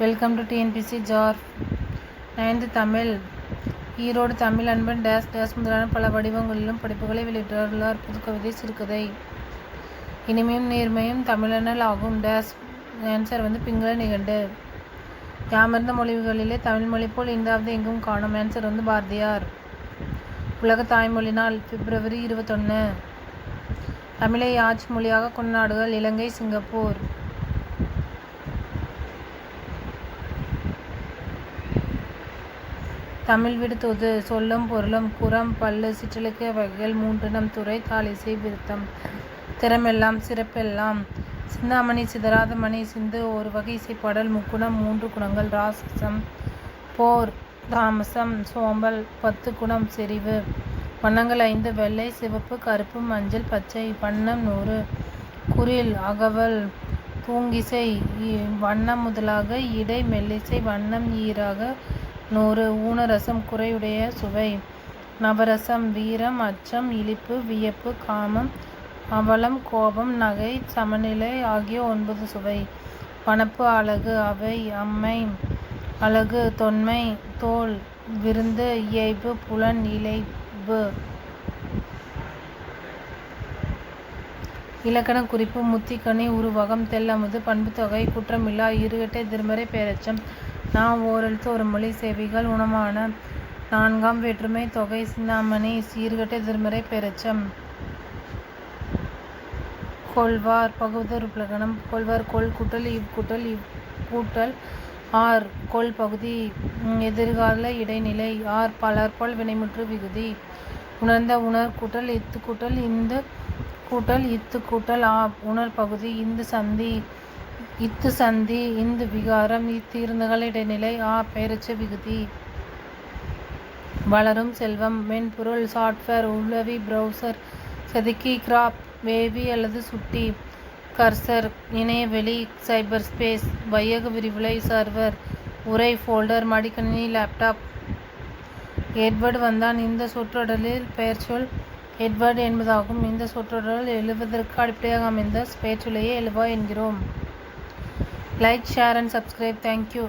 Welcome to TNPSC ஜார். 9th Tamil. Erode Tamil அன்பன் டேஸ் டேஸ் முதலான பல வடிவங்களிலும் படைப்புகளை வெளியிட்டுள்ளார். புதுக்கவிதை, சிறுகதை. இனிமையும் நேர்மையும் தமிழனல் ஆகும். டேஸ். ஆன்சர் பிங்கள நிகண்டு. யாமர்ந்த மொழிகளிலே தமிழ் மொழி போல் இந்தாவது எங்கும் காணும். ஆன்சர் பாரதியார். உலக தாய்மொழி நாள் பிப்ரவரி 21. தமிழை ஆட்சி மொழியாக கொண்ட நாடுகள் இலங்கை, சிங்கப்பூர். தமிழ் விடுத்தொது. சொல்லும் பொருளும். குறம், பல்லு, சிற்றிலக்கிய வகைகள் 3. நம் துறை தாளிசை விருத்தம். திறமெல்லாம் சிறப்பெல்லாம். சிந்தாமணி சிதறாத மணி. சிந்து ஒரு வகை இசைப்பாடல். முக்குணம் 3 குணங்கள். ராசசம் போர், தாமசம், சோம்பல். 10 குணம். செறிவு. வண்ணங்கள் 5. வெள்ளை, சிவப்பு, கருப்பு, மஞ்சள், பச்சை. வண்ணம் 100. குறில், அகவல், தூங்கிசை. வண்ணம் முதலாக. இடை, மெல்லிசை. வண்ணம் ஈறாக 100. ஊனரசம் குறையுடைய சுவை. நவரசம் வீரம், அச்சம், இளிப்பு, வியப்பு, காமம், அவலம், கோபம், நகை, சமநிலை ஆகிய 9 சுவை. வனப்பு அழகு. அவை அம்மை அழகு. தொன்மை தோல். விருந்து இயைபு. புலன் இளைபு. இலக்கண குறிப்பு. முத்திக்கனி உருவகம். தெல்லமுது. பண்புத்தொகை. குற்றமில்லா. இருகட்டை திருமறை பெயரெச்சம். ஓரெழுத்து ஒரு மொழி. செவிகள். உணமான. 4ஆம் வேற்றுமை தொகை. சிந்தாமணி சீர்கட்டை திருமறை பெயரெச்சம். கொள்வார். பகுதறுப்பிலக்கணம். கொள்வார் கொள் கூட்டல் இவ் கூட்டல் இவ் கூட்டல் ஆர். கொள் பகுதி. எதிர்கால இடைநிலை. ஆர் பலர்பால் வினைமுற்று விகுதி. உணர்ந்த. உணர் கூட்டல் இத்து கூட்டல் இந்து கூட்டல் இத்து கூட்டல் ஆ. உணர் பகுதி. இந்து சந்தி. இத்து சந்தி. இந்து விகாரம். இத்தீர்ந்தகால இடைநிலை. ஆ பெயரெச்ச விகுதி. வளரும் செல்வம். மென்பொருள். சாஃப்ட்வேர். உளவி, பிரவுசர், செதுக்கி, கிராப், வேவி அல்லது சுட்டி. கர்சர். இணையவெளி, சைபர் ஸ்பேஸ். வையக விரிவுரை. சர்வர். உரை, ஃபோல்டர், மடிக்கணினி, லேப்டாப். எட்வர்டு வந்தான். இந்த சொற்றொடரில் பெயர்ச்சொல் எட்வர்டு என்பதாகும். இந்த சொற்றொடர் எழுவதற்கு அடிப்படையாக அமைந்த பெயர்ச்சொல்லையே எழுவா என்கிறோம். Like, share and subscribe. Thank you.